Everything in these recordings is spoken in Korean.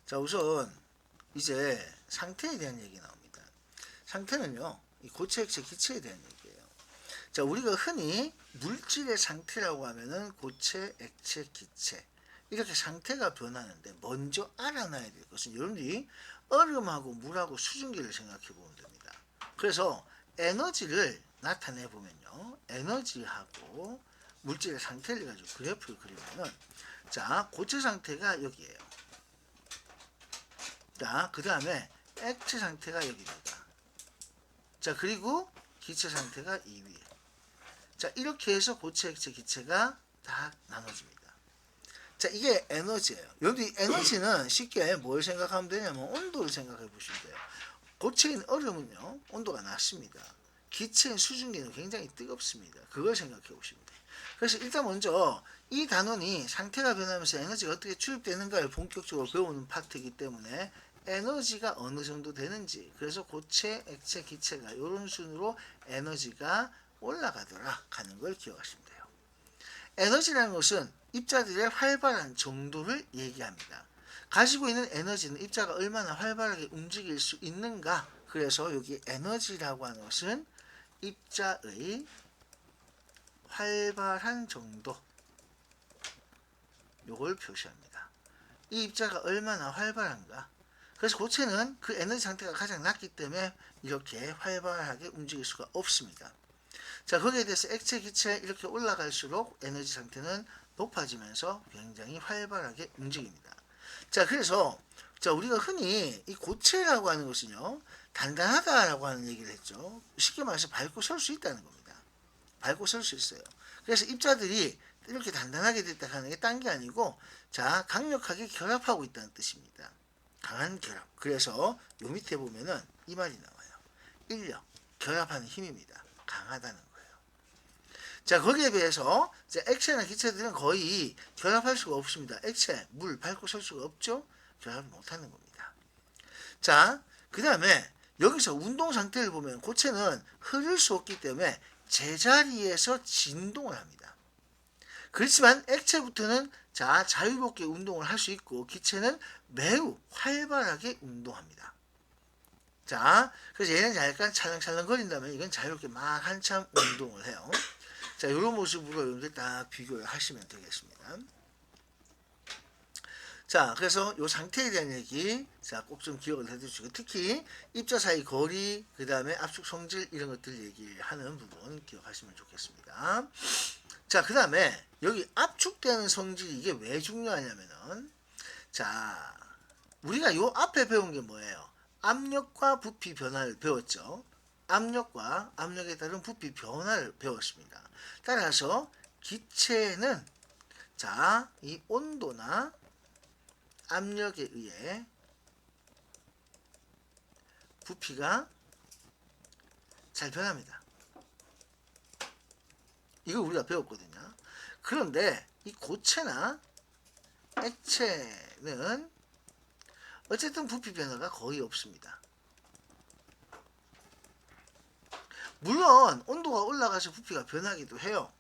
자, 우선 이제 상태에 대한 얘기 나옵니다. 상태는요, 이 고체, 액체, 기체에 대한 얘기예요. 자, 우리가 흔히 물질의 상태라고 하면은 고체, 액체, 기체 이렇게 상태가 변하는데 먼저 알아놔야 될 것은 여러분들이 얼음하고 물하고 수증기를 생각해 보면 됩니다. 그래서 에너지를 나타내 보면요, 에너지하고 물질의 상태를 가지고 그래프를 그리면은 자, 고체 상태가 여기에요. 자, 그 다음에 액체 상태가 여기입니다. 자, 그리고 기체 상태가 이 위에. 자, 이렇게 해서 고체, 액체, 기체가 다 나눠집니다. 자, 이게 에너지예요. 여기 에너지는 쉽게 뭘 생각하면 되냐면 온도를 생각해 보시면 돼요. 고체인 얼음은요, 온도가 낮습니다. 기체인 수증기는 굉장히 뜨겁습니다. 그걸 생각해 보시면 돼요. 그래서 일단 먼저 이 단원이 상태가 변하면서 에너지가 어떻게 출입되는가를 본격적으로 배우는 파트이기 때문에 에너지가 어느 정도 되는지, 그래서 고체, 액체, 기체가 이런 순으로 에너지가 올라가더라 하는 걸 기억하시면 돼요. 에너지라는 것은 입자들의 활발한 정도를 얘기합니다. 가지고 있는 에너지는 입자가 얼마나 활발하게 움직일 수 있는가, 그래서 여기 에너지라고 하는 것은 입자의 활발한 정도, 요걸 표시합니다. 이 입자가 얼마나 활발한가. 그래서 고체는 그 에너지 상태가 가장 낮기 때문에 이렇게 활발하게 움직일 수가 없습니다. 자, 거기에 대해서 액체, 기체 이렇게 올라갈수록 에너지 상태는 높아지면서 굉장히 활발하게 움직입니다. 자, 그래서 자, 우리가 흔히 이 고체라고 하는 것은요, 단단하다라고 하는 얘기를 했죠. 쉽게 말해서 밟고 설 수 있다는 겁니다. 밟고 설 수 있어요. 그래서 입자들이 이렇게 단단하게 됐다 하는 게 딴 게 아니고, 자, 강력하게 결합하고 있다는 뜻입니다. 강한 결합. 그래서 요 밑에 보면은 이 말이 나와요. 인력, 결합하는 힘입니다. 강하다는 거예요. 자, 거기에 비해서 이제 액체나 기체들은 거의 결합할 수가 없습니다. 액체, 물 밟고 설 수가 없죠. 결합을 못하는 겁니다. 자, 그 다음에 여기서 운동 상태를 보면 고체는 흐를 수 없기 때문에 제자리에서 진동을 합니다. 그렇지만 액체부터는 자, 자유롭게 운동을 할 수 있고 기체는 매우 활발하게 운동합니다. 자, 그래서 얘는 약간 찰랑찰랑 거린다면 이건 자유롭게 막 한참 운동을 해요. 자, 이런 모습으로 여러분들 딱 비교를 하시면 되겠습니다. 자, 그래서 이 상태에 대한 얘기, 자, 꼭 좀 기억을 해두시고, 특히 입자 사이 거리, 그 다음에 압축 성질 이런 것들 얘기하는 부분 기억하시면 좋겠습니다. 자, 그 다음에 여기 압축되는 성질이 이게 왜 중요하냐면은, 자, 우리가 요 앞에 배운 게 뭐예요? 압력과 부피 변화를 배웠죠. 압력과 압력에 따른 부피 변화를 배웠습니다. 따라서 기체는 자, 이 온도나 압력에 의해 부피가 잘 변합니다. 이거 우리가 배웠거든요. 그런데 이 고체나 액체는 어쨌든 부피 변화가 거의 없습니다. 물론 온도가 올라가서 부피가 변하기도 해요.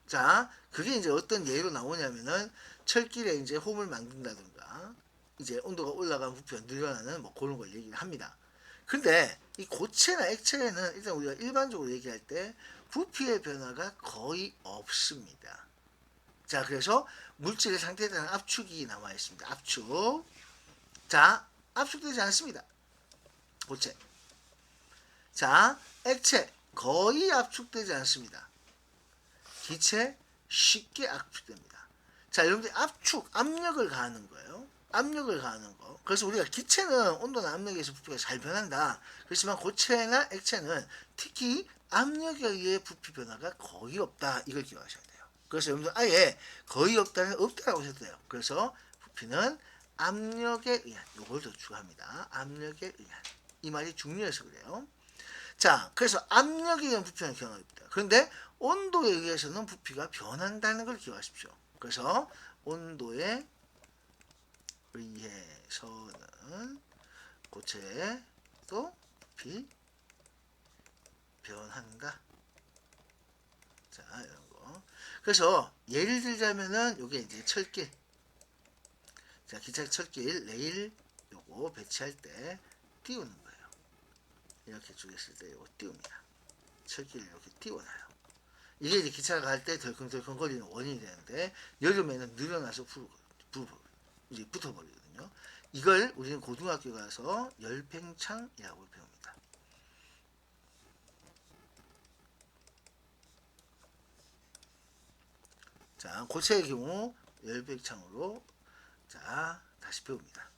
자, 그게 이제 어떤 예로 나오냐면은 철길에 이제 홈을 만든다든가 이제 온도가 올라가면 부피가 늘어나는 뭐 그런 걸 얘기를 합니다. 근데 이 고체나 액체는 일단 우리가 일반적으로 얘기할 때 부피의 변화가 거의 없습니다. 자, 그래서 물질의 상태에 대한 압축이 나와 있습니다. 압축. 자, 압축되지 않습니다. 고체. 자, 액체 거의 압축되지 않습니다. 기체 쉽게 압축됩니다. 자, 여러분들 압축, 압력을 가하는 거예요. 압력을 가하는 거. 그래서 우리가 기체는 온도나 압력에서 부피가 잘 변한다. 그렇지만 고체나 액체는 특히 압력에 의해 부피 변화가 거의 없다. 이걸 기억하셔야 돼요. 그래서 여러분들 아예 거의 없다는 없다라고 하셔도 돼요. 그래서 부피는 압력에 의한, 요걸 더 추가합니다. 압력에 의한. 이 말이 중요해서 그래요. 자, 그래서 압력에 의한 부피는 변화입니다. 그런데 온도에 의해서는 부피가 변한다는 걸 기억하십시오. 그래서 온도에 의해서는 고체도 부피 변한다. 자, 이런 거. 그래서 예를 들자면은 이게 이제 철길. 자, 기차 철길, 레일 요거 배치할 때 띄우는 거예요. 이렇게 죽였을 때 요거 띄웁니다. 철길을 이렇게 띄워놔요. 이게 이제 기차가 갈 때 덜컹덜컹 거리는 원인이 되는데, 여름에는 늘어나서 이제 붙어버리거든요. 이걸 우리는 고등학교 가서 열팽창이라고 배웁니다. 자, 고체의 경우 열팽창으로 자 다시 배웁니다.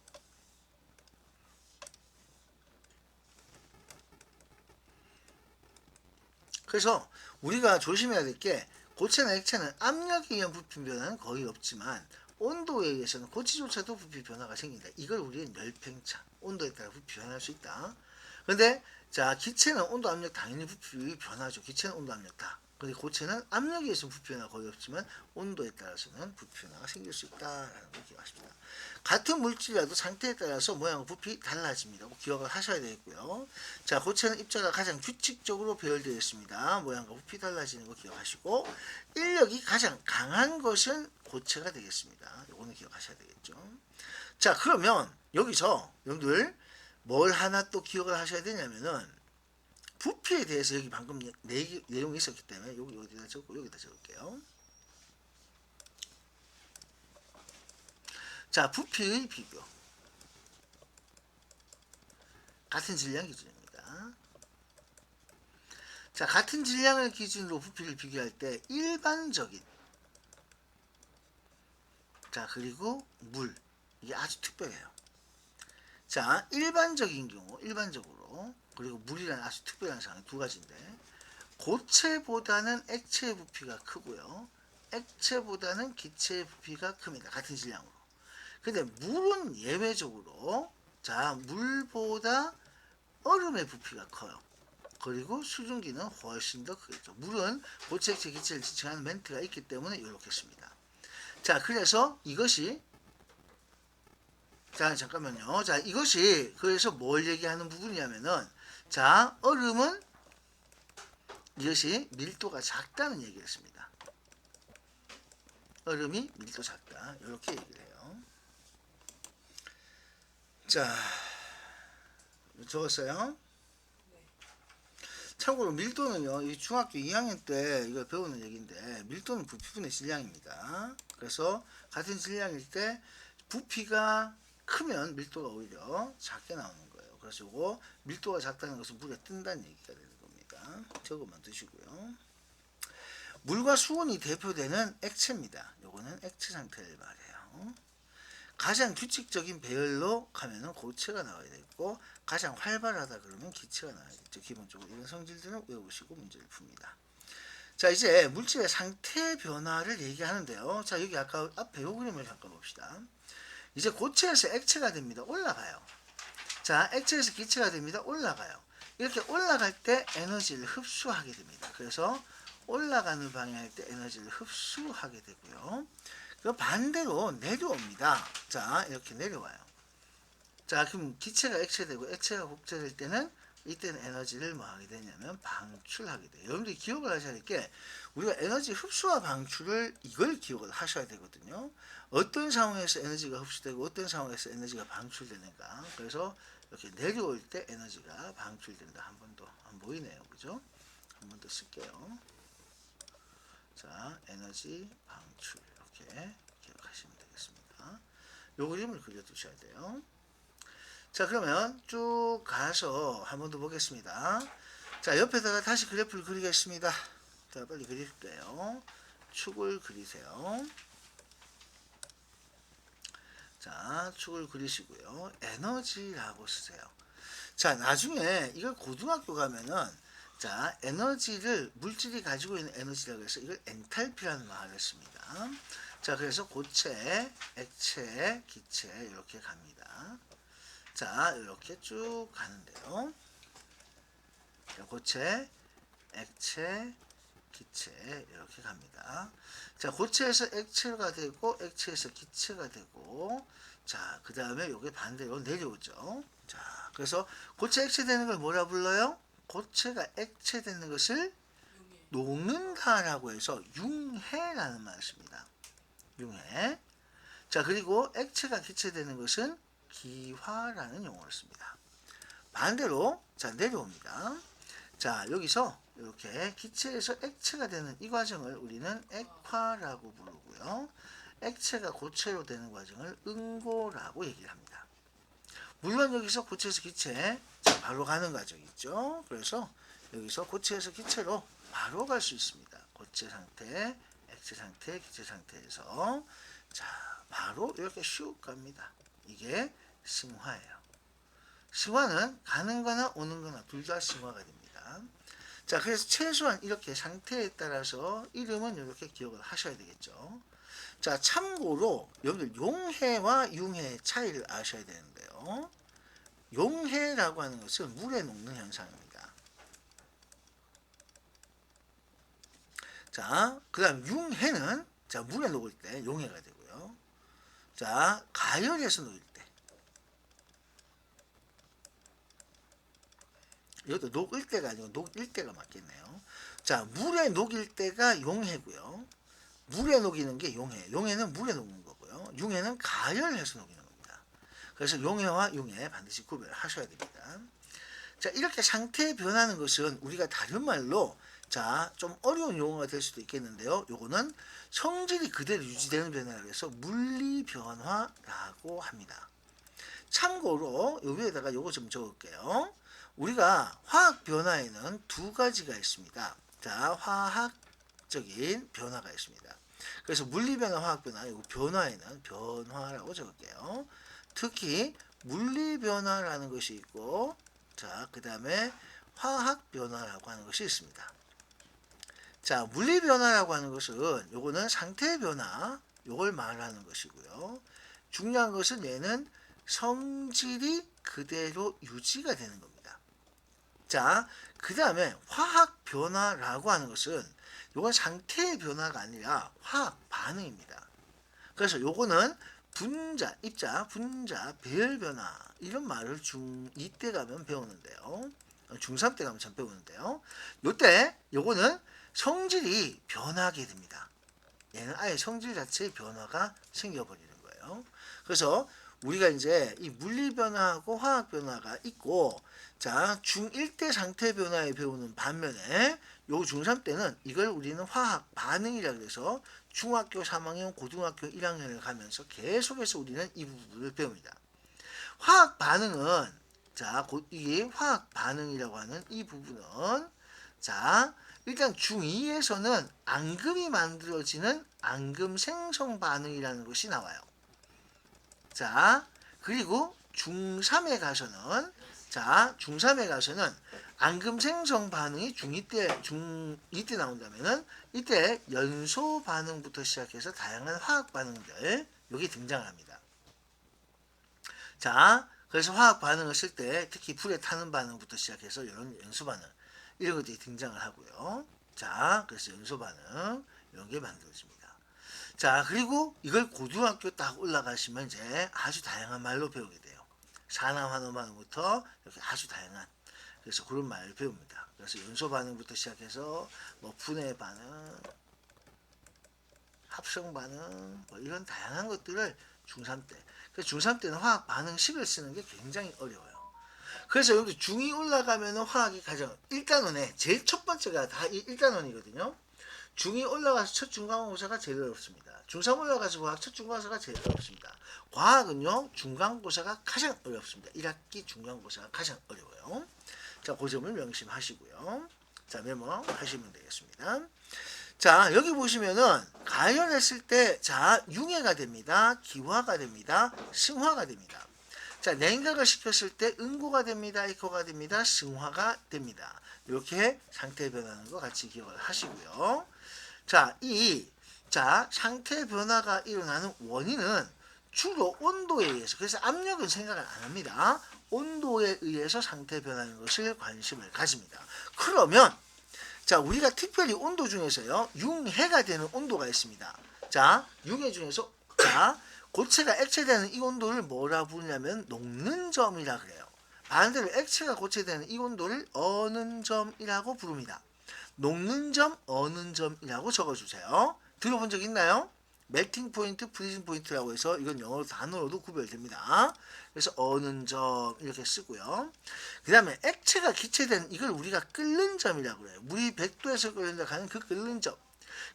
그래서 우리가 조심해야 될 게, 고체나 액체는 압력에 의한 부피 변화는 거의 없지만 온도에 의해서는 고체조차도 부피 변화가 생긴다. 이걸 우리는 열팽창, 온도에 따라 부피 변할 수 있다. 그런데 자, 기체는 온도 압력 당연히 부피 변하죠. 기체는 온도 압력 다. 근데 고체는 압력에 의해서 부피 변화가 거의 없지만 온도에 따라서는 부피 변화가 생길 수 있다라는 걸 기억하십니다. 같은 물질이라도 상태에 따라서 모양과 부피 달라집니다. 기억을 하셔야 되겠고요. 자, 고체는 입자가 가장 규칙적으로 배열되어 있습니다. 모양과 부피 달라지는 거 기억하시고, 인력이 가장 강한 것은 고체가 되겠습니다. 요거는 기억하셔야 되겠죠. 자, 그러면 여기서 여러분들 뭘 하나 또 기억을 하셔야 되냐면은, 부피에 대해서 여기 방금 내용이 있었기 때문에 여기다 적고 여기다 적을게요. 자, 부피의 비교. 같은 질량 기준입니다. 자, 같은 질량을 기준으로 부피를 비교할 때 일반적인, 자, 그리고 물, 이게 아주 특별해요. 자, 일반적인 경우, 일반적으로, 그리고 물이라는 아주 특별한 상황 두 가지인데, 고체보다는 액체의 부피가 크고요, 액체보다는 기체의 부피가 큽니다. 같은 질량으로. 근데 물은 예외적으로, 자, 물보다 얼음의 부피가 커요. 그리고 수증기는 훨씬 더 크겠죠. 물은 고체, 액체, 기체를 지칭하는 멘트가 있기 때문에 이렇게 씁니다. 자, 그래서 이것이, 자, 잠깐만요. 자, 이것이 그래서 뭘 얘기하는 부분이냐면은, 자, 얼음은 이것이 밀도가 작다는 얘기를 했습니다. 얼음이 밀도 작다, 이렇게 얘기를 해요. 자, 적었어요? 참고로 밀도는요, 이 중학교 2학년 때 이걸 배우는 얘기인데, 밀도는 부피분의 질량입니다. 그래서 같은 질량일 때 부피가 크면 밀도가 오히려 작게 나오는 거예요. 그래서 이거 밀도가 작다는 것은 물에 뜬다는 얘기가 되는 겁니다. 적어만 두시고요. 물과 수온이 대표되는 액체입니다. 요거는 액체 상태를 말해요. 가장 규칙적인 배열로 가면은 고체가 나와야 되고, 가장 활발하다 그러면 기체가 나와야겠죠. 기본적으로 이런 성질들은 외우시고 문제를 풉니다. 자, 이제 물질의 상태 변화를 얘기하는데요. 자, 여기 아까 앞에 요 그림을 잠깐 봅시다. 이제 고체에서 액체가 됩니다. 올라가요. 자, 액체에서 기체가 됩니다. 올라가요. 이렇게 올라갈 때 에너지를 흡수하게 됩니다. 그래서 올라가는 방향일 때 에너지를 흡수하게 되고요. 그 반대로 내려옵니다. 자, 이렇게 내려와요. 자, 그럼 기체가 액체되고 액체가 고체될 때는, 이때는 에너지를 뭐 하게 되냐면 방출하게 돼요. 여러분들이 기억을 하셔야 될 게, 우리가 에너지 흡수와 방출을, 이걸 기억을 하셔야 되거든요. 어떤 상황에서 에너지가 흡수되고 어떤 상황에서 에너지가 방출되는가. 그래서 이렇게 내려올 때 에너지가 방출된다. 한 번 더, 안 보이네요. 그죠? 한 번 더 쓸게요. 자, 에너지 방출, 이렇게 기억하시면 되겠습니다. 요 그림을 그려두셔야 돼요. 자, 그러면 쭉 가서 한 번 더 보겠습니다. 자, 옆에다가 다시 그래프를 그리겠습니다. 자, 빨리 그릴게요. 축을 그리세요. 자, 축을 그리시고요. 에너지라고 쓰세요. 자, 나중에 이걸 고등학교 가면은, 자, 에너지를, 물질이 가지고 있는 에너지라고 해서 이걸 엔탈피라는 말을 씁니다. 자, 그래서 고체, 액체, 기체 이렇게 갑니다. 자, 이렇게 쭉 가는데요. 고체, 액체, 기체 이렇게 갑니다. 자, 고체에서 액체가 되고 액체에서 기체가 되고, 자, 그 다음에 이게 반대로 내려오죠. 자, 그래서 고체 액체 되는 걸 뭐라 불러요? 고체가 액체 되는 것을 녹는다라고 해서 융해라는 말을 씁니다. 융해. 자, 그리고 액체가 기체되는 것은 기화라는 용어를 씁니다. 반대로 자 내려옵니다. 자, 여기서 이렇게 기체에서 액체가 되는 이 과정을 우리는 액화라고 부르고요. 액체가 고체로 되는 과정을 응고라고 얘기를 합니다. 물론 여기서 고체에서 기체 바로 가는 과정이 있죠. 그래서 여기서 고체에서 기체로 바로 갈 수 있습니다. 고체 상태, 액체 상태, 기체 상태에서 자 바로 이렇게 슉 갑니다. 이게 승화예요. 승화는 가는 거나 오는 거나 둘 다 승화가 됩니다. 자, 그래서 최소한 이렇게 상태에 따라서 이름은 이렇게 기억을 하셔야 되겠죠. 자, 참고로 여러분들 용해와 융해의 차이를 아셔야 되는데요. 용해라고 하는 것은 물에 녹는 현상입니다. 자, 그 다음 융해는 자 물에 녹을 때 용해가 되고요. 자, 가열에서 녹을 때 이것도 녹을 때가 아니고 녹일 때가 맞겠네요. 자, 물에 녹일 때가 용해고요. 물에 녹이는 게 용해. 용해는 물에 녹는 거고요. 융해는 가열해서 녹이는 겁니다. 그래서 용해와 융해 반드시 구별을 하셔야 됩니다. 자, 이렇게 상태 변하는 것은 우리가 다른 말로 자, 좀 어려운 용어가 될 수도 있겠는데요. 요거는 성질이 그대로 유지되는 변화를 해서 물리 변화라고 합니다. 참고로 요 위에다가 요거 좀 적을게요. 우리가 화학 변화에는 두 가지가 있습니다. 자, 화학적인 변화가 있습니다. 그래서 물리 변화, 화학 변화, 요 변화에는 변화라고 적을게요. 특히 물리 변화라는 것이 있고, 자, 그 다음에 화학 변화라고 하는 것이 있습니다. 자, 물리 변화라고 하는 것은 요거는 상태 변화, 요걸 말하는 것이고요. 중요한 것은 얘는 성질이 그대로 유지가 되는 겁니다. 자, 그 다음에 화학 변화라고 하는 것은 요건 상태의 변화가 아니라 화학 반응입니다. 그래서 요거는 분자, 입자, 분자, 배열 변화 이런 말을 중2 때 가면 배우는데요. 중3 때 가면 참 배우는데요. 요때 요거는 성질이 변하게 됩니다. 얘는 아예 성질 자체의 변화가 생겨버리는 거예요. 그래서 우리가 이제 이 물리 변화하고 화학 변화가 있고, 자, 중1 때 상태 변화에 배우는 반면에 요 중3 때는 이걸 우리는 화학 반응이라 그래서 중학교 3학년, 고등학교 1학년을 가면서 계속해서 우리는 이 부분을 배웁니다. 화학 반응은 자, 이 화학 반응이라고 하는 이 부분은 자, 일단 중2에서는 앙금이 만들어지는 앙금 생성 반응이라는 것이 나와요. 자, 그리고 중3에 가서는 자, 중3에 가서는 앙금 생성 반응이 중2 때 나온다면은 이때 연소 반응부터 시작해서 다양한 화학 반응들 여기 등장을 합니다. 자, 그래서 화학 반응을 쓸 때 특히 불에 타는 반응부터 시작해서 이런 연소 반응 이런 것들이 등장을 하고요. 자, 그래서 연소 반응 이런 게 만들어집니다. 자, 그리고 이걸 고등학교 딱 올라가시면 이제 아주 다양한 말로 배우게 돼요. 산화 환원 반응부터 이렇게 아주 다양한 그래서 그런 말을 배웁니다. 그래서 연소 반응부터 시작해서 뭐 분해 반응, 합성 반응 뭐 이런 다양한 것들을 중3 때. 그래서 중3 때는 화학 반응식을 쓰는 게 굉장히 어려워요. 그래서 여기 중2 올라가면은 화학이 가장 1단원에 제일 첫 번째가 다 1단원이거든요. 중2 올라가서 첫 중간고사가 제일 어렵습니다. 중3 올라가서 화학 첫 중간고사가 제일 어렵습니다. 과학은요, 중간고사가 가장 어렵습니다. 1학기 중간고사가 가장 어려워요. 자, 그 점을 명심하시고요. 자, 메모하시면 되겠습니다. 자, 여기 보시면은 가열했을 때, 자, 융해가 됩니다. 기화가 됩니다. 승화가 됩니다. 자, 냉각을 시켰을 때 응고가 됩니다. 액화가 됩니다. 승화가 됩니다. 이렇게 상태 변하는 거 같이 기억을 하시고요. 자, 상태 변화가 일어나는 원인은 주로 온도에 의해서, 그래서 압력은 생각을 안 합니다. 온도에 의해서 상태 변하는 것을 관심을 가집니다. 그러면, 자, 우리가 특별히 온도 중에서요, 융해가 되는 온도가 있습니다. 자, 융해 중에서, 자, 고체가 액체되는 이 온도를 뭐라 부르냐면, 녹는 점이라 그래요. 반대로 액체가 고체되는 이 온도를 어는 점이라고 부릅니다. 녹는 점, 어는 점이라고 적어주세요. 들어본 적 있나요? 멜팅 포인트, 프리징 포인트라고 해서 이건 영어로 단어로도 구별됩니다. 그래서 어는 점 이렇게 쓰고요. 그 다음에 액체가 기체된 이걸 우리가 끓는 점이라고 해요. 물이 100도에서 끓는다 하는 그 끓는 점.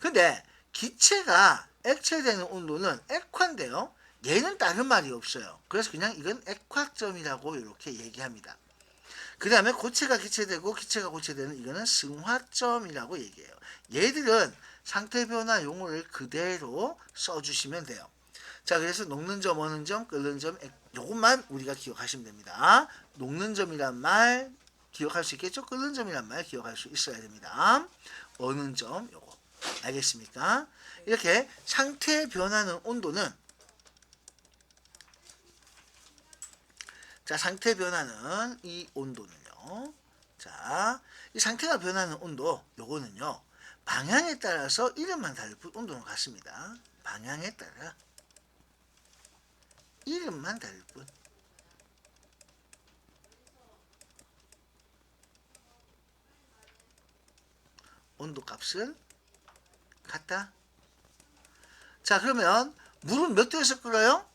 근데 기체가 액체되는 온도는 액화인데요. 얘는 다른 말이 없어요. 그래서 그냥 이건 액화점이라고 이렇게 얘기합니다. 그 다음에 고체가 기체되고 기체가 고체되는 이거는 승화점이라고 얘기해요. 얘들은 상태 변화 용어를 그대로 써주시면 돼요. 자, 그래서 녹는 점, 어는 점, 끓는 점, 요것만 우리가 기억하시면 됩니다. 녹는 점이란 말 기억할 수 있겠죠? 끓는 점이란 말 기억할 수 있어야 됩니다. 어는 점, 요거. 알겠습니까? 이렇게 상태 변하는 온도는 자, 상태 변하는 이 온도는요. 자, 이 상태가 변하는 온도, 요거는요. 방향에 따라서 이름만 다를 뿐 온도는 같습니다. 방향에 따라 이름만 다를 뿐. 온도 값은 같다. 자, 그러면 물은 몇 도에서 끓어요?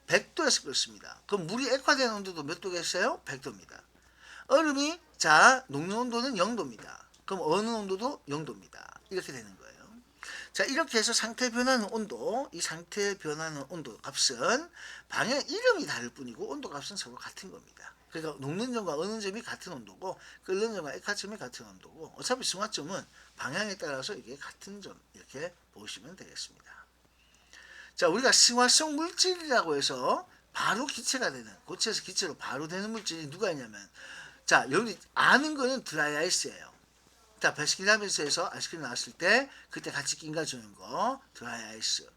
100도에서 끓습니다. 그럼 물이 액화된 온도도 몇 도겠어요? 100도입니다. 얼음이 자 녹는 온도는 0도입니다. 그럼 어느 온도도 0도입니다. 이렇게 되는 거예요. 자, 이렇게 해서 상태 변하는 온도, 이 상태 변하는 온도 값은 방향 이름이 다를 뿐이고 온도 값은 서로 같은 겁니다. 그러니까 녹는 점과 어는 점이 같은 온도고 끓는 점과 액화점이 같은 온도고 어차피 승화점은 방향에 따라서 이게 같은 점 이렇게 보시면 되겠습니다. 자, 우리가 승화성 물질이라고 해서 바로 기체가 되는, 고체에서 기체로 바로 되는 물질이 누가 있냐면, 자, 여기 아는 거는 드라이 아이스예요. 자, 베스킨라빈스에서 아이스크림 나왔을 때 그때 같이 낀가주는 거 드라이 아이스.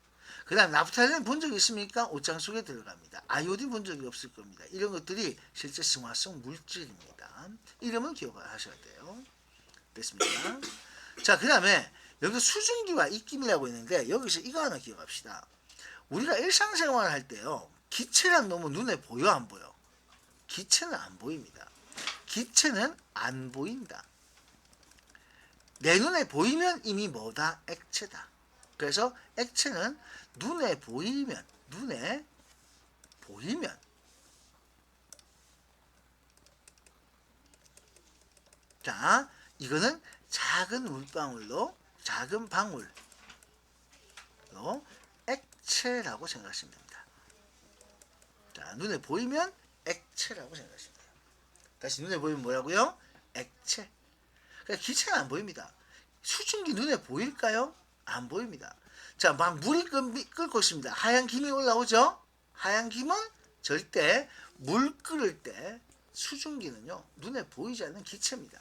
그 다음 나프탈렌 본 적이 있습니까? 옷장 속에 들어갑니다. 아이오딘 본 적이 없을 겁니다. 이런 것들이 실제 승화성 물질입니다. 이름은 기억하셔야 돼요. 됐습니까? 자, 그 다음에 여기서 수증기와 입김이라고 있는데 여기서 이거 하나 기억합시다. 우리가 일상생활을 할 때요. 기체란 놈은 눈에 보여 안 보여? 기체는 안 보입니다. 기체는 안 보인다. 내 눈에 보이면 이미 뭐다? 액체다. 그래서 액체는 눈에 보이면 자, 이거는 작은 물방울로 작은 방울로 액체라고 생각하시면 됩니다. 자, 눈에 보이면 액체라고 생각하시면 돼요. 다시 눈에 보이면 뭐라고요? 액체. 그러니까 기체는 안 보입니다. 수증기 눈에 보일까요? 안 보입니다. 자, 막 물이 끓고 있습니다. 하얀 김이 올라오죠? 하얀 김은 절대 물 끓을 때 수증기는요, 눈에 보이지 않는 기체입니다.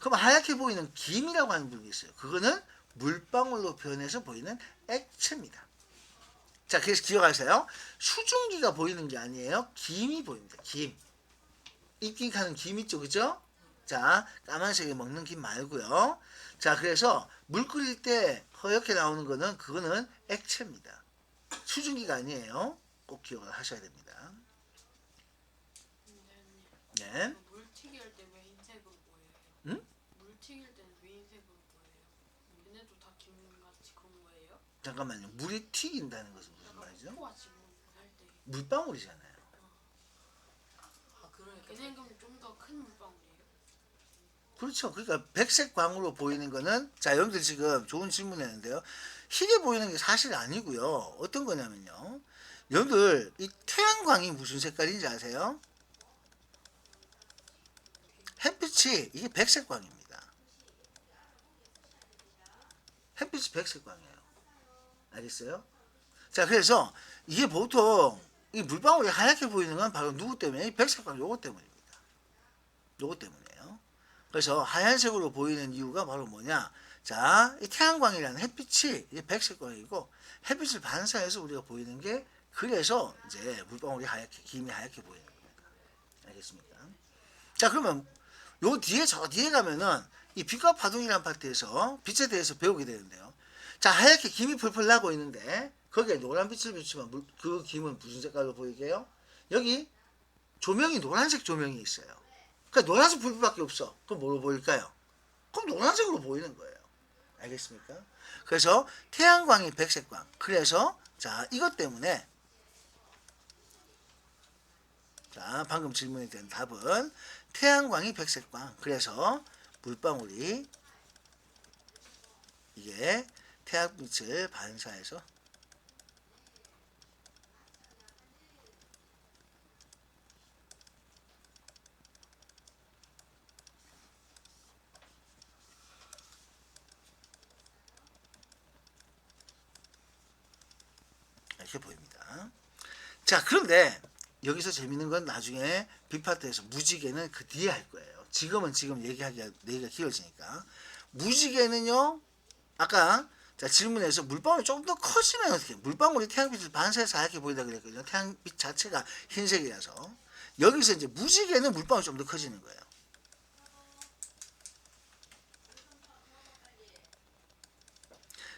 그럼 하얗게 보이는 김이라고 하는 부분이 있어요. 그거는 물방울로 변해서 보이는 액체입니다. 자, 그래서 기억하세요. 수증기가 보이는 게 아니에요. 김이 보입니다. 김. 입김하는 김 있죠, 그죠? 자, 까만색에 먹는 김 말고요. 자, 그래서 물 끓일 때 허옇게 나오는 거는 그거는 액체입니다. 수증기가 아니에요. 꼭 기억을 하셔야 됩니다. 네. 물 튀길 때 왜 흰색으로 보여요? 응? 물 튀길 때는 왜 흰색으로 보여요? 얘네도 다 김같이 그런 거예요? 잠깐만요. 물이 튀긴다는 것은 무슨 말이죠? 코가 지금 할 때. 물방울이잖아요. 아, 그러니까 얘네는 그럼 좀 더 큰 물방울이에요? 그렇죠. 그러니까 백색 광으로 보이는 거는 자, 여러분들 지금 좋은 질문 했는데요. 희게 보이는 게 사실 아니고요. 어떤 거냐면요. 여러분들 이 태양광이 무슨 색깔인지 아세요? 햇빛이 이게 백색 광입니다. 햇빛이 백색 광이에요. 알겠어요? 자, 그래서 이게 보통 이 물방울이 하얗게 보이는 건 바로 누구 때문에? 이 백색 광 요거 때문입니다. 요거 때문에요. 그래서 하얀색으로 보이는 이유가 바로 뭐냐? 자, 이 태양광이라는 햇빛이 이게 백색광이고 햇빛을 반사해서 우리가 보이는 게 그래서 이제 물방울이 하얗게 김이 하얗게 보이는 겁니다. 알겠습니까? 자, 그러면 요 뒤에 저 뒤에 가면은 이 빛과 파동이라는 파트에서 빛에 대해서 배우게 되는데요. 자, 하얗게 김이 펄펄 나고 있는데 거기에 노란 빛을 비추면 그 김은 무슨 색깔로 보이게요? 여기 조명이 노란색 조명이 있어요. 그러니까 노란색 불빛밖에 없어. 그럼 뭐로 보일까요? 그럼 노란색으로 보이는 거예요. 알겠습니까? 그래서 태양광이 백색광. 그래서 자 이것 때문에 자 방금 질문에 대한 답은 태양광이 백색광. 그래서 물방울이 이게 태양빛을 반사해서 이렇게 보입니다. 자 그런데 여기서 재밌는 건 나중에 B파트에서 무지개는 그 뒤에 할 거예요. 지금 얘기가 길어지니까 무지개는요 아까 자 질문에서 물방울이 조금 더 커지면 어떻게 물방울이 태양빛을 반사해서 하얗게 보인다 그랬거든요. 태양빛 자체가 흰색이라서 여기서 이제 무지개는 물방울이 좀 더 커지는 거예요.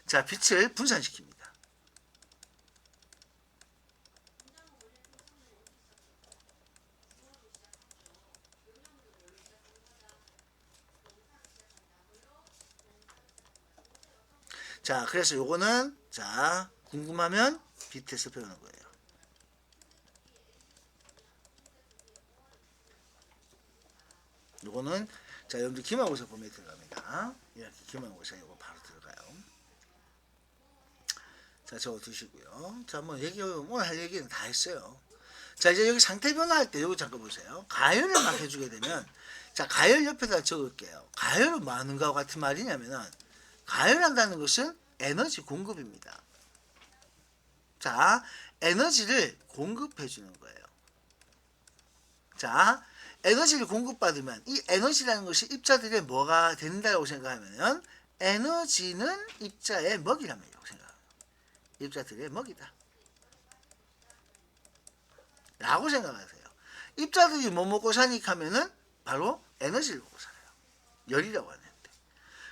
자 빛을 분산시킵니다. 자, 그래서 요거는 자, 궁금하면 BTS 배우는 거예요. 요거는 자, 여러분들 기말고사 범위에 들어갑니다. 이렇게 기말고사 요거 바로 들어가요. 자, 저거 두시고요. 자, 뭐 오늘 할 얘기는 다 했어요. 자, 이제 여기 상태 변화할 때 요거 잠깐 보세요. 가열을 막 해주게 되면 자, 가열 옆에다 적을게요. 가열은 뭐 하는 거와 같은 말이냐면은 가열한다는 것은 에너지 공급입니다. 자, 에너지를 공급해 주는 거예요. 자, 에너지를 공급받으면 이 에너지라는 것이 입자들의 뭐가 된다고 생각하면 에너지는 입자의 먹이라고 생각합니다. 입자들의 먹이다. 라고 생각하세요. 입자들이 뭐 먹고 사니까 하면은 바로 에너지를 먹고 살아요. 열이라고 하는데.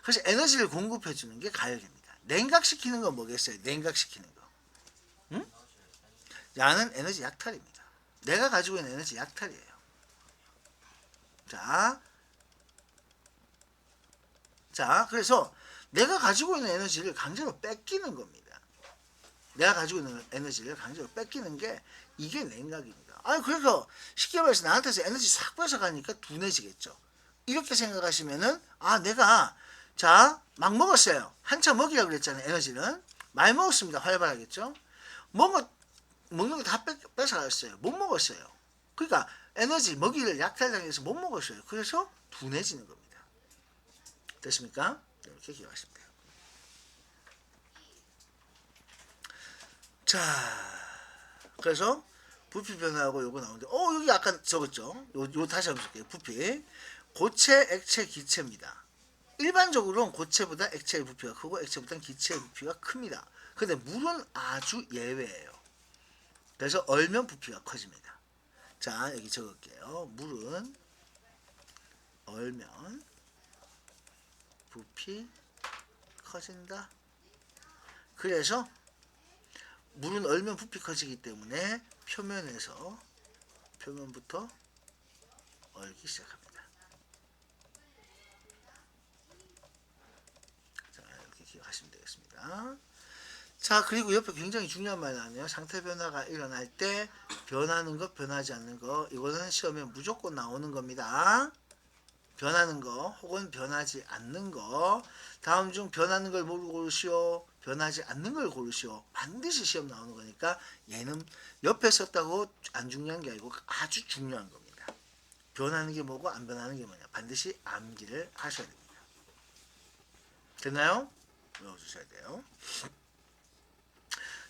그래서 에너지를 공급해 주는 게 가열입니다. 냉각시키는 건 뭐겠어요? 냉각시키는 거. 응? 야는 에너지 약탈입니다. 내가 가지고 있는 에너지 약탈이에요. 자, 그래서 내가 가지고 있는 에너지를 강제로 뺏기는 겁니다. 내가 가지고 있는 에너지를 강제로 뺏기는 게 이게 냉각입니다. 그래서 쉽게 말해서 나한테서 에너지 싹 뺏어가니까 둔해지겠죠. 이렇게 생각하시면은 내가 자, 막 먹었어요. 한참 먹이라고 그랬잖아요. 에너지는. 많이 먹었습니다. 활발하겠죠. 먹는 거 다 뺏어갔어요. 못 먹었어요. 그러니까 에너지 먹이를 약탈당해서 못 먹었어요. 그래서 둔해지는 겁니다. 됐습니까? 이렇게 기억하시면 돼요. 자, 그래서 부피 변화하고 요거 나오는데 여기 아까 적었죠. 요 다시 한번 볼게요. 부피 고체, 액체, 기체입니다. 일반적으로는 고체보다 액체의 부피가 크고 액체보다는 기체의 부피가 큽니다. 근데 물은 아주 예외예요. 그래서 얼면 부피가 커집니다. 자, 여기 적을게요. 물은 얼면 부피 커진다. 그래서 물은 얼면 부피 커지기 때문에 표면부터 얼기 시작합니다. 자, 이렇게 기억하시면 되겠습니다. 자, 그리고 옆에 굉장히 중요한 말이 나왔네요. 상태 변화가 일어날 때 변하는 것, 변하지 않는 것. 이거는 시험에 무조건 나오는 겁니다. 변하는 거 혹은 변하지 않는 거. 다음 중 변하는 걸 뭘 고르시오? 변하지 않는 걸 고르시오. 반드시 시험 나오는 거니까 얘는 옆에 썼다고 안 중요한 게 아니고 아주 중요한 겁니다. 변하는 게 뭐고 안 변하는 게 뭐냐. 반드시 암기를 하셔야 됩니다. 됐나요? 외워주셔야 돼요.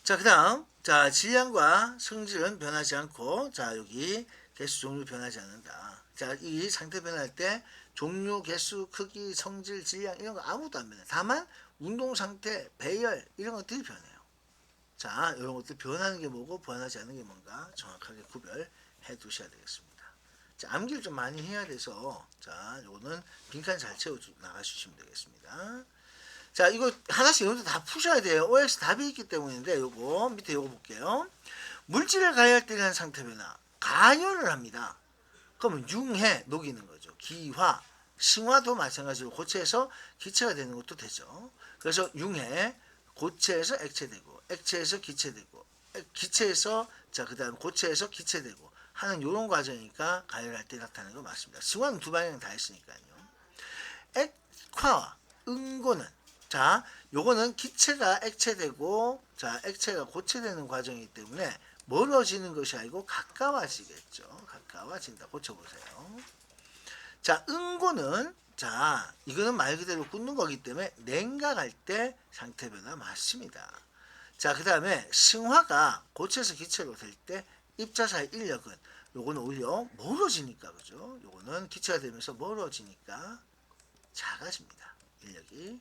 자, 그 다음, 자, 질량과 성질은 변하지 않고, 자, 여기 개수, 종류 변하지 않는다. 자, 이 상태 변할 때 종류, 개수, 크기, 성질, 질량 이런 거 아무것도 안 변해요. 다만 운동 상태, 배열 이런 것들이 변해요. 자, 이런 것들 변하는 게 뭐고 변하지 않는 게 뭔가 정확하게 구별해 두셔야 되겠습니다. 자, 암기를 좀 많이 해야 돼서 자, 요거는 빈칸 잘 채워 나가주시면 되겠습니다. 자, 이거 하나씩 여기서 다 푸셔야 돼요. OX 답이 있기 때문인데 요거 밑에 요거 볼게요. 물질을 가열할 때 일어나는 상태 변화. 가열을 합니다. 그러면 융해 녹이는 거죠. 기화 승화도 마찬가지로 고체에서 기체가 되는 것도 되죠. 그래서 융해 고체에서 액체되고 액체에서 기체되고 기체에서 그 다음 고체에서 기체되고 하는 이런 과정이니까 가열할 때 나타나는 거 맞습니다. 승화는 두 방향 다 있으니까요. 액화와 응고는 자 요거는 기체가 액체되고 자 액체가 고체되는 과정이기 때문에 멀어지는 것이 아니고 가까워지겠죠. 가까워진다. 고쳐보세요. 자 응고는 자 이거는 말 그대로 굳는 거기 때문에 냉각할 때 상태 변화 맞습니다. 자 그 다음에 승화가 고체에서 기체로 될 때 입자사의 인력은 요거는 오히려 멀어지니까 그죠. 요거는 기체가 되면서 멀어지니까 작아집니다. 인력이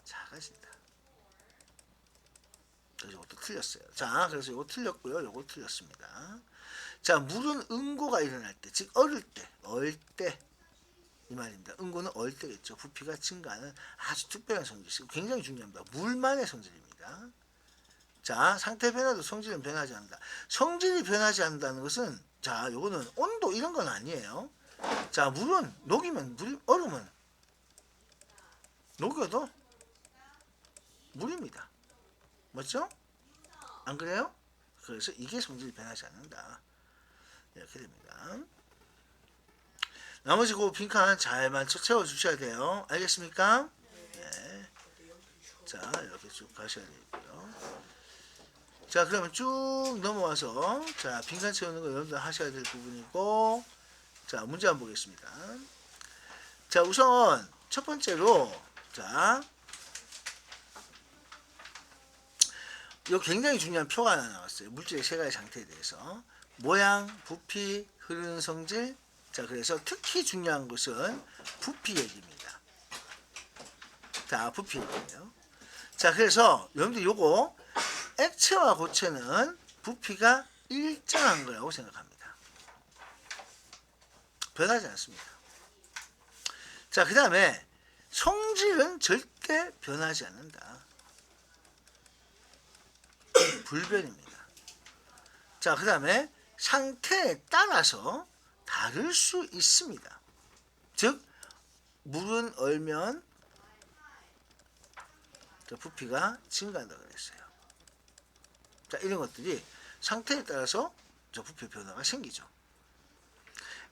작아진다. 그래서 이것도 틀렸어요. 자 그래서 요거 틀렸고요. 요거 틀렸습니다. 자 물은 응고가 일어날 때 즉 얼을 때 이 말입니다. 응고는 얼 때겠죠. 부피가 증가하는 아주 특별한 성질. 굉장히 중요합니다. 물만의 성질입니다. 자, 상태 변화도 성질은 변하지 않는다. 성질이 변하지 않는다는 것은 자, 요거는 온도 이런 건 아니에요. 자, 물은 녹이면 얼음은 녹여도 물입니다. 맞죠? 안 그래요? 그래서 이게 성질이 변하지 않는다. 이렇게 됩니다. 나머지 그 빈칸 잘만 채워주셔야 돼요. 알겠습니까? 네. 자, 이렇게 쭉 가셔야 되고요. 자, 그러면 쭉 넘어와서 자, 빈칸 채우는 거 여러분들 하셔야 될 부분이고 자, 문제 한번 보겠습니다. 자, 우선 첫 번째로 자, 이 굉장히 중요한 표가 하나 나왔어요. 물질의 세 가지 상태에 대해서 모양, 부피, 흐르는 성질. 자, 그래서 특히 중요한 것은 부피 얘기입니다. 자, 부피 얘기예요. 자, 그래서 여러분들 요거 액체와 고체는 부피가 일정한 거라고 생각합니다. 변하지 않습니다. 자, 그 다음에 성질은 절대 변하지 않는다. 불변입니다. 자, 그 다음에 상태에 따라서 다를 수 있습니다. 즉 물은 얼면 부피가 증가한다고 그랬어요. 자, 이런 것들이 상태에 따라서 부피 변화가 생기죠.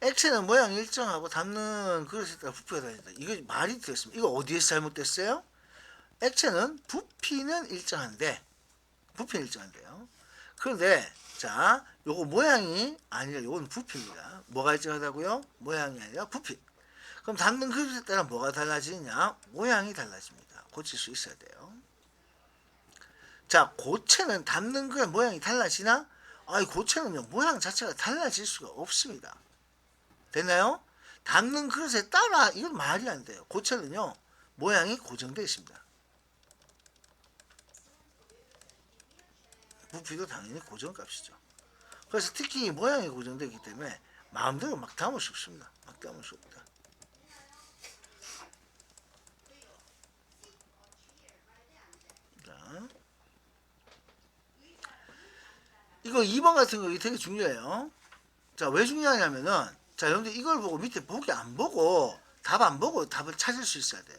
액체는 모양이 일정하고 담는 그릇에 따라 부피가 다른다. 이거 말이 틀렸습니다. 이거 어디에서 잘못됐어요? 액체는 부피는 일정한데요. 그런데 자, 요거 모양이 아니라 요건 부피입니다. 뭐가 일정하다고요? 모양이 아니라 부피. 그럼 담는 그릇에 따라 뭐가 달라지느냐? 모양이 달라집니다. 고칠 수 있어야 돼요. 자, 고체는 담는 그릇 모양이 달라지나? 아니, 고체는요, 모양 자체가 달라질 수가 없습니다. 됐나요? 담는 그릇에 따라, 이건 말이 안 돼요. 고체는요, 모양이 고정되어 있습니다. 부피도 당연히 고정값이죠. 그래서 특히 모양이 고정되기 때문에 마음대로 막 담을 수 없습니다. 막 담을 수 없다. 자, 이거 2번 같은 거 되게 중요해요. 자, 왜 중요하냐면은 자, 여러분들 이걸 보고 밑에 보기 안 보고 답 안 보고 답을 찾을 수 있어야 돼요.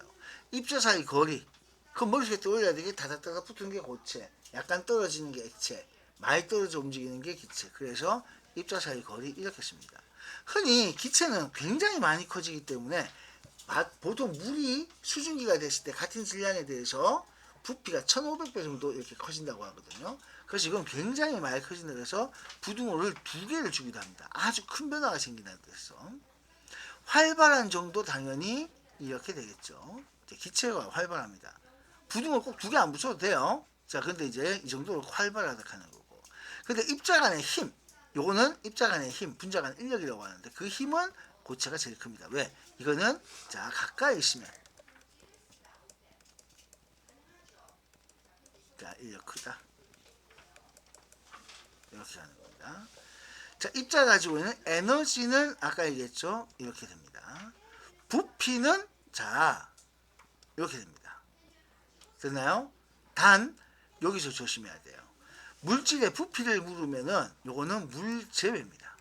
입자 사이 거리. 그 머릿속에 떠올려야 되게 다닥다닥 붙은 게 고체, 약간 떨어지는 게 액체, 많이 떨어져 움직이는 게 기체. 그래서 입자 사이 거리 이렇게 씁니다. 흔히 기체는 굉장히 많이 커지기 때문에 보통 물이 수증기가 됐을 때 같은 질량에 대해서 부피가 1500배 정도 이렇게 커진다고 하거든요. 그래서 이건 굉장히 많이 커진다 그래서 부등호를 2개를 주기도 합니다. 아주 큰 변화가 생긴다는 뜻에서. 활발한 정도 당연히 이렇게 되겠죠. 기체가 활발합니다. 부등호 꼭 2개 안 붙여도 돼요. 자, 근데 이제 이 정도로 활발하다 하는 거고. 근데 입자 간의 힘, 요거는 입자 간의 힘, 분자 간 인력이라고 하는데 그 힘은 고체가 제일 큽니다. 왜? 이거는 자, 가까이 있으면 자, 인력 크다. 이렇게 하는 겁니다. 자, 입자 가지고 있는 에너지는 아까 얘기했죠. 이렇게 됩니다. 부피는 자, 이렇게 됩니다. 됐나요? 단 여기서 조심해야 돼요. 물질의 부피를 물으면은 요거는 물제외입니다.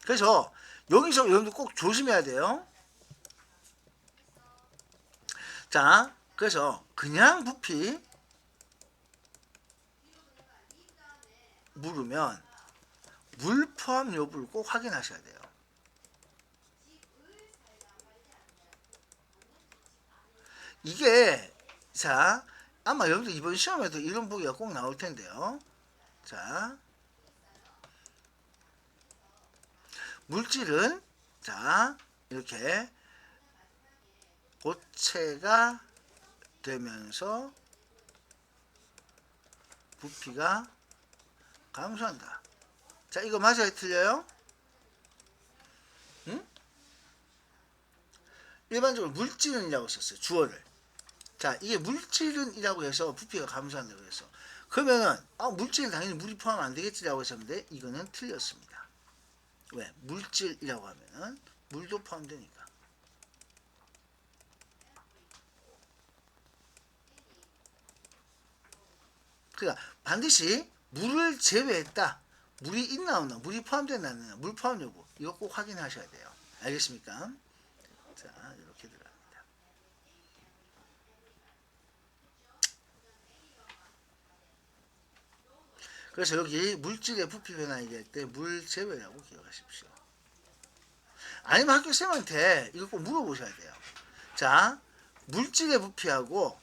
그래서 여기서 여러분들 꼭 조심해야 돼요. 자, 그래서 그냥 부피 물으면 물 포함 여부를 꼭 확인하셔야 돼요. 이게 자, 아마 여러분들 이번 시험에도 이런 보기가 꼭 나올 텐데요. 자, 물질은 자, 이렇게 고체가 되면서 부피가 감소한다. 자, 이거 맞아요? 틀려요? 응? 일반적으로 물질은이라고 썼어요. 주어를. 자, 이게 물질은이라고 해서 부피가 감소한다고 그래서 그러면은 물질은 당연히 물이 포함 안 되겠지라고 했었는데 이거는 틀렸습니다. 왜? 물질이라고 하면은 물도 포함되니까. 그러니까 반드시 물을 제외했다. 물이 있나 없나, 물이 포함되나 안 되나, 물 포함 여부 이거 꼭 확인하셔야 돼요. 알겠습니까? 자, 이렇게 들어갑니다. 그래서 여기 물질의 부피 변화 얘기할 때 물 제외라고 기억하십시오. 아니면 학교 쌤한테 이거 꼭 물어보셔야 돼요. 자, 물질의 부피하고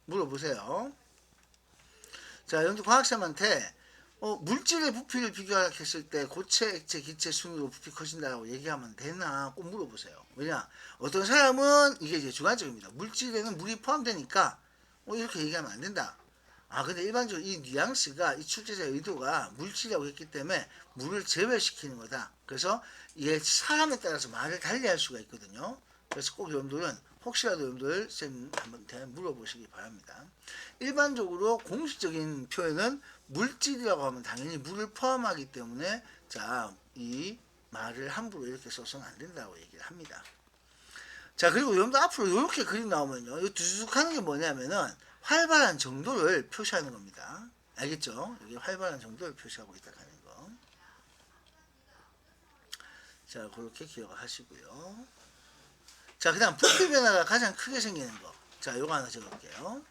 물어보세요. 자, 여러분들 과학쌤한테 물질의 부피를 비교했을 때 고체, 액체, 기체 순으로 부피 커진다고 얘기하면 되나 꼭 물어보세요. 왜냐? 어떤 사람은 이게 이제 주관적입니다. 물질에는 물이 포함되니까 이렇게 얘기하면 안 된다. 근데 일반적으로 이 뉘앙스가 이 출제자의 의도가 물질이라고 했기 때문에 물을 제외시키는 거다. 그래서 이게 사람에 따라서 말을 달리할 수가 있거든요. 그래서 꼭 여러분들은 혹시라도 여러분들 쌤한테 물어보시기 바랍니다. 일반적으로 공식적인 표현은 물질이라고 하면 당연히 물을 포함하기 때문에 자, 이 말을 함부로 이렇게 써서는 안 된다고 얘기를 합니다. 자, 그리고 여러분들 앞으로 이렇게 그림 나오면요. 이 두둑 하는 게 뭐냐면은 활발한 정도를 표시하는 겁니다. 알겠죠? 여기 활발한 정도를 표시하고 있다 하는 거. 자, 그렇게 기억을 하시고요. 자, 그 다음 부피 변화가 가장 크게 생기는 거. 자, 요거 하나 적을게요.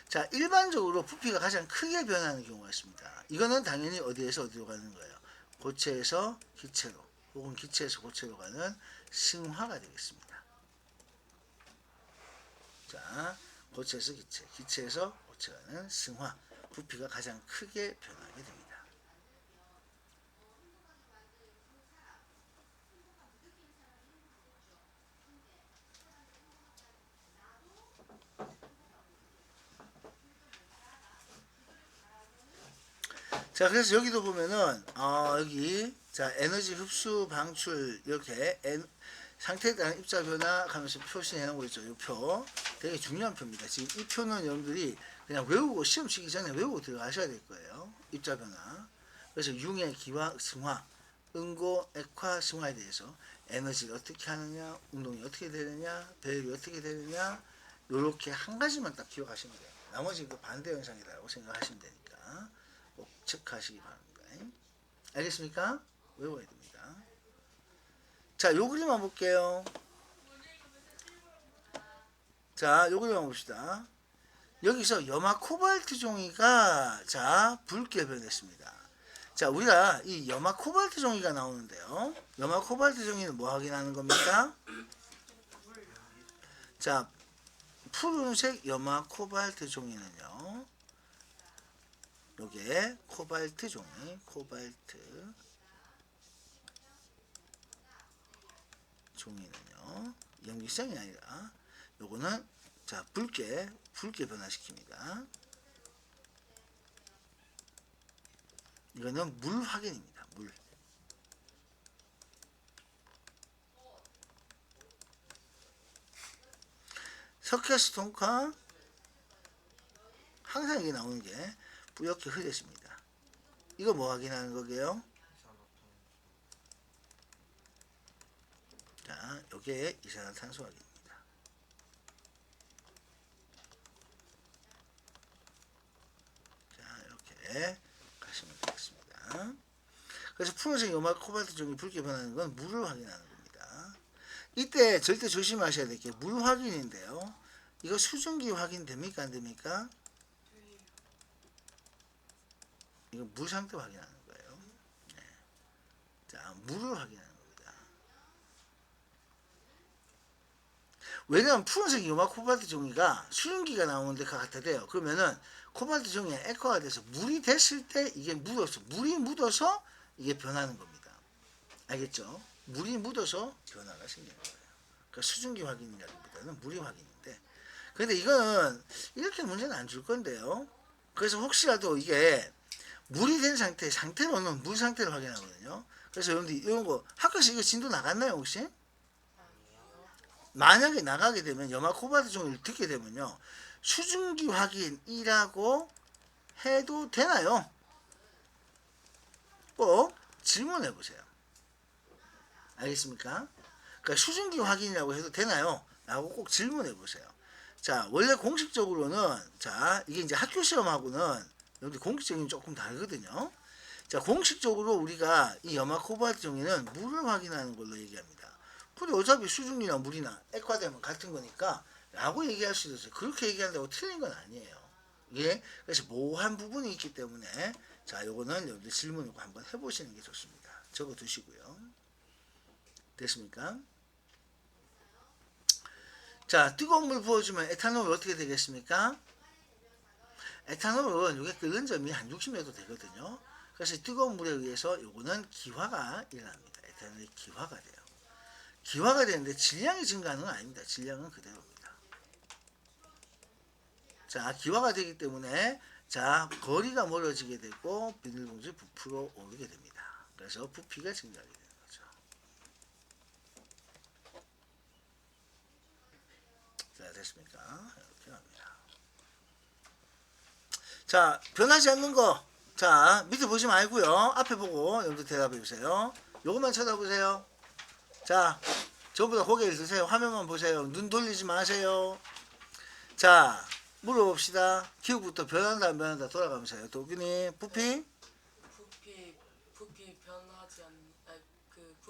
자, 일반적으로 부피가 가장 크게 변하는 경우가 있습니다. 이거는 당연히 어디에서 어디로 가는 거예요. 고체에서 기체로 혹은 기체에서 고체로 가는 승화가 되겠습니다. 자, 고체에서 기체, 기체에서 고체 가는 승화. 부피가 가장 크게 변하게 됩니다. 자, 그래서 여기도 보면은 여기 자, 에너지 흡수 방출 이렇게 상태에 따른 입자 변화 하면서 표시해 놓은 거 있죠. 이 표 되게 중요한 표입니다. 지금 이 표는 여러분들이 그냥 외우고 시험 치기 전에 외우고 들어가셔야 될 거예요. 입자 변화. 그래서 융의 기화 승화, 응고 액화 승화에 대해서 에너지를 어떻게 하느냐, 운동이 어떻게 되느냐, 배열이 어떻게 되느냐, 요렇게 한 가지만 딱 기억하시면 돼요. 나머지 그 반대 현상이라고 생각하시면 되니까 꼭 체크하시기 바랍니다. 알겠습니까? 외워야 됩니다. 자, 요 그림 한번 볼게요. 자, 요 그림 한번 봅시다. 여기서 염화 코발트 종이가 자, 붉게 변했습니다. 자, 우리가 이 염화 코발트 종이가 나오는데요. 염화 코발트 종이는 뭐 확인하는 겁니까? 자, 푸른색 염화 코발트 종이는요. 요게 코발트 종이, 코발트 종이는요. 염기성이 아니라 요거는 자, 붉게 변화시킵니다. 이거는 물 확인입니다. 물. 석회수통과 항상 이게 나오는 게 뿌옇게 흐려집니다. 이거 뭐 확인하는 거게요? 자, 요게 이산화탄소 확인입니다. 자, 이렇게 가시면 되겠습니다. 그래서 푸른색 요마 코발트 종이 붉게 변하는 건 물을 확인하는 겁니다. 이때 절대 조심하셔야 될 게 물 확인인데요. 이거 수증기 확인 됩니까? 안 됩니까? 이거 물 상태 확인하는 거예요. 네. 자, 물을 확인하는 겁니다. 왜냐하면 푸른색 요마 코발트 종이가 수증기가 나오는데 같아 돼요. 그러면은 코발트 종이가 액화가 돼서 물이 됐을 때 이게 물이 묻어서 이게 변하는 겁니다. 알겠죠? 물이 묻어서 변화가 생기는 거예요. 그러니까 수증기 확인이라기보다는 물이 확인인데, 근데 이거는 이렇게 문제는 안 줄 건데요. 그래서 혹시라도 이게 물이 된 상태로는 물 상태를 확인하거든요. 그래서 여러분들 이런 거 학교에서 이거 진도 나갔나요 혹시? 만약에 나가게 되면 염화 코발트 종이를 듣게 되면요, 수증기 확인이라고 해도 되나요? 꼭 질문해 보세요. 알겠습니까? 그러니까 수증기 확인이라고 해도 되나요? 라고 꼭 질문해 보세요. 자, 원래 공식적으로는, 자, 이게 이제 학교 시험하고는 여기 공식적인 조금 다르거든요. 자, 공식적으로 우리가 이 염화 코발트 종이는 물을 확인하는 걸로 얘기합니다. 근데 어차피 수증기나 물이나 액화되면 같은 거니까 라고 얘기할 수도 있어요. 그렇게 얘기한다고 틀린 건 아니에요. 예, 그래서 모호한 부분이 있기 때문에, 자, 요거는 여러분들 질문을 한번 해보시는 게 좋습니다. 적어 두시고요. 됐습니까? 자, 뜨거운 물 부어주면 에탄올이 어떻게 되겠습니까? 에탄올은 이게 끓는 점이 한 60몇 도 되거든요. 그래서 뜨거운 물에 의해서 요거는 기화가 일어납니다. 에탄올이 기화가 돼요. 기화가 되는데 질량이 증가하는 건 아닙니다. 질량은 그대로입니다. 자, 기화가 되기 때문에, 자, 거리가 멀어지게 되고 비닐봉지 부피로 오르게 됩니다. 그래서 부피가 증가하게 되는 거죠. 자, 됐습니까? 이렇게 합니다. 자, 변하지 않는 거. 자, 밑에 보지 말고요. 앞에 보고 여러분들 대답해 주세요. 요것만 쳐다보세요. 자, 전부 다 고개를 드세요. 화면만 보세요. 눈 돌리지 마세요. 자, 물어봅시다. 기후부터 변한다 안 변한다 돌아가면서요. 도균이 부피 부피 변하지 않는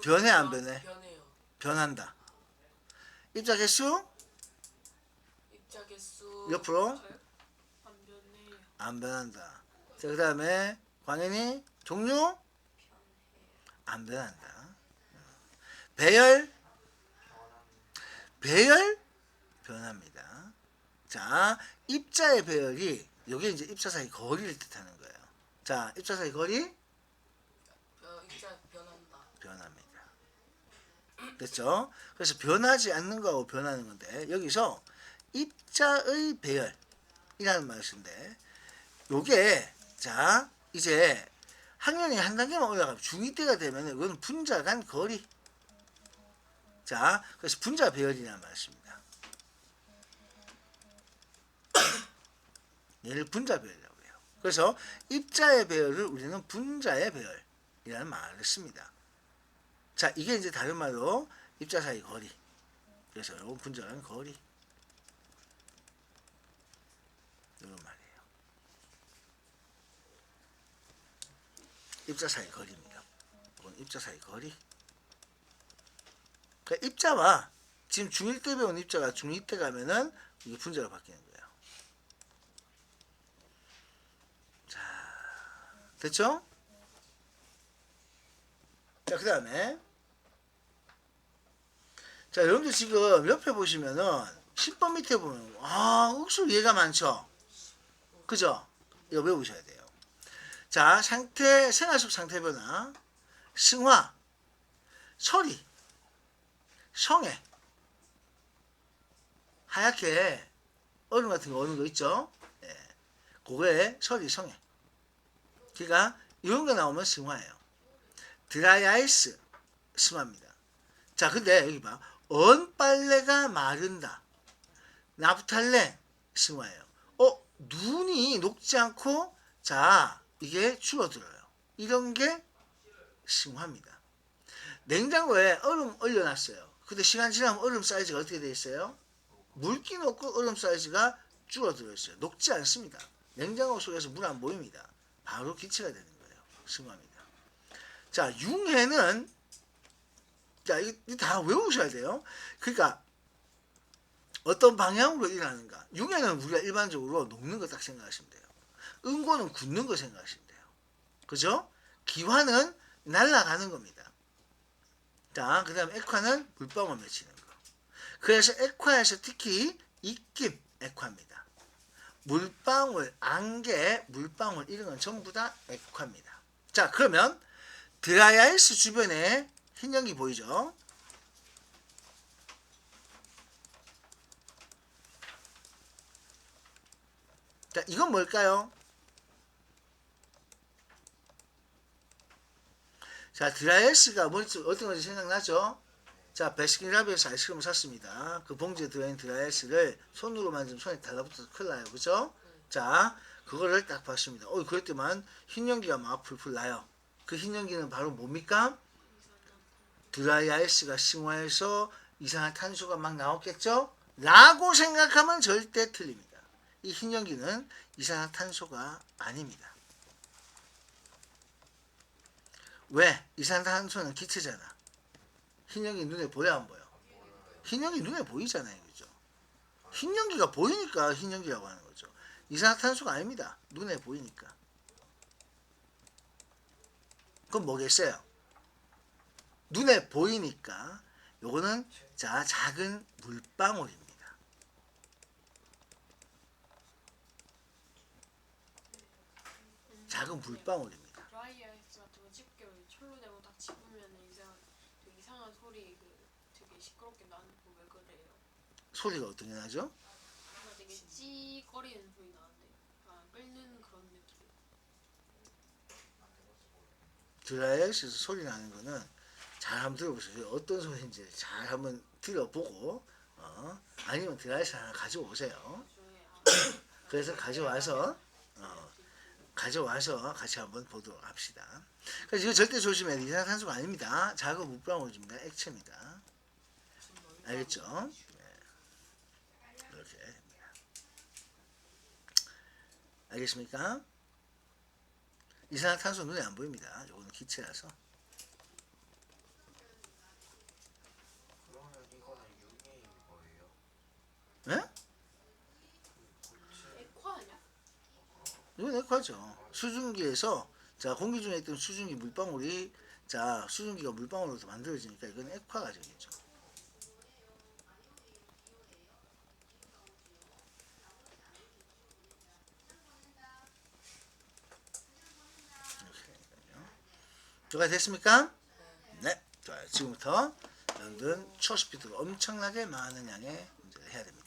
변해 안 변해? 변해요. 변한다. 입자 개수 입자 개수 옆으로 안 변해요. 안 변한다. 자, 그 다음에 광현이 종류 안 변한다. 배열 변합니다. 자, 입자의 배열이 요게 이제 입자 사이 거리를 뜻하는 거예요. 자, 입자 사이 거리 입자 변합니다. 됐죠? 그래서 변하지 않는 거하고 변하는 건데, 여기서 입자의 배열이라는 말을 쓰는데, 요게, 자, 이제 학년이 한 단계만 올라가면 중2 때가 되면 이건 분자 간 거리. 자, 그래서 분자 배열이라는 말을 씁니다. 얘를 분자 배열이라고 해요. 그래서 입자의 배열을 우리는 분자의 배열이라는 말을 씁니다. 자, 이게 이제 다른 말로 입자 사이 거리. 그래서 이건 분자 간 거리. 이런 말이에요. 입자 사이 거리입니다. 이건 입자 사이 거리. 그러니까 입자와 지금 중1 때 배운 입자가 중2 때 가면은 이게 분자로 바뀌는 거예요. 자, 됐죠? 자, 그 다음에, 자, 여러분들 지금 옆에 보시면은 10번 밑에 보면, 억수로 얘가 많죠? 그죠? 이거 외우셔야 돼요. 자, 생활 속 상태 변화, 승화, 서리, 성해, 하얗게 얼음 같은 거 오는 거 있죠? 예. 그거에 서리, 성해. 그러니까 이런 거 나오면 승화예요. 드라이 아이스, 승화입니다. 자, 근데 여기 봐. 언빨래가 마른다. 나프탈렌, 승화예요. 눈이 녹지 않고 자 이게 줄어들어요. 이런 게 싱화입니다. 냉장고에 얼음 얼려놨어요. 근데 시간 지나면 얼음 사이즈가 어떻게 돼 있어요? 물기 녹고 얼음 사이즈가 줄어들어 있어요. 녹지 않습니다. 냉장고 속에서 물 안 보입니다. 바로 기체가 되는 거예요. 싱화입니다. 자, 융해는 자, 이거 다 외우셔야 돼요. 그러니까 어떤 방향으로 일어나는가. 융해는 우리가 일반적으로 녹는 거 딱 생각하시면 돼요. 응고는 굳는 거 생각하시면 돼요. 그죠? 기화는 날아가는 겁니다. 자, 그 다음 액화는 물방울 맺히는 거. 그래서 액화에서 특히 입김 액화입니다. 물방울, 안개, 물방울 이런 건 전부 다 액화입니다. 자, 그러면 드라이아이스 주변에 흰 연기 보이죠? 자, 이건 뭘까요? 자, 드라이아이스가 어떤 건지 생각나죠? 자, 베스킨라빈스에서 아이스크림을 샀습니다. 그 봉지에 들어있는 드라이아이스를 손으로 만지면 손에 달라붙어서 큰일 나요. 그죠? 자, 그거를 딱 봤습니다. 그랬더만 흰 연기가 막 풀풀 나요. 그 흰 연기는 바로 뭡니까? 드라이아이스가 싱화해서 이산화 탄소가 막 나왔겠죠? 라고 생각하면 절대 틀립니다. 이 흰 연기는 이산화 탄소가 아닙니다. 왜? 이산화탄소는 기체잖아. 흰 연기 눈에 보여 안 보여? 흰 연기 눈에 보이잖아요. 그죠? 흰 연기가 보이니까 흰 연기라고 하는 거죠. 이산화탄소가 아닙니다. 눈에 보이니까. 그럼 뭐겠어요? 눈에 보이니까 요거는 자 작은 물방울입니다. 작은 물방울입니다. 드라이아이스 같은 거 집게 철로 대고 딱 집으면 되게 이상한 소리 되게 시끄럽게 나는 거 왜 그래요? 소리가 어떻게 나죠? 뭔가 되게 찌거리는 소리 나는데 끓는 그런 느낌. 드라이아이스에서 소리 나는 거는 잘 한번 들어보세요. 어떤 소리인지 잘 한번 들어보고 아니면 드라이아이스 하나 가지고 오세요. 그래서 가져와서 같이 한번 보도록 합시다. 그래서 이거 절대 조심해야 돼요. 이산화탄소가 아닙니다. 작은 물방울입니다. 액체입니다. 알겠죠? 네. 이렇게 됩니다. 알겠습니까? 이산화탄소 눈에 안 보입니다. 이거는 기체라서. 그러면 이거는 유기인 거예요? 네? 액화 아니야? 이건 액화죠. 수증기에서 자 공기 중에 있던 수증기 물방울이 자 수증기가 물방울로 만들어지니까 이건 액화 과정이죠. 이렇게 됐습니까? 네. 자 지금부터 여러분들 초스피드가 엄청나게 많은 양의 문제를 해야 됩니다.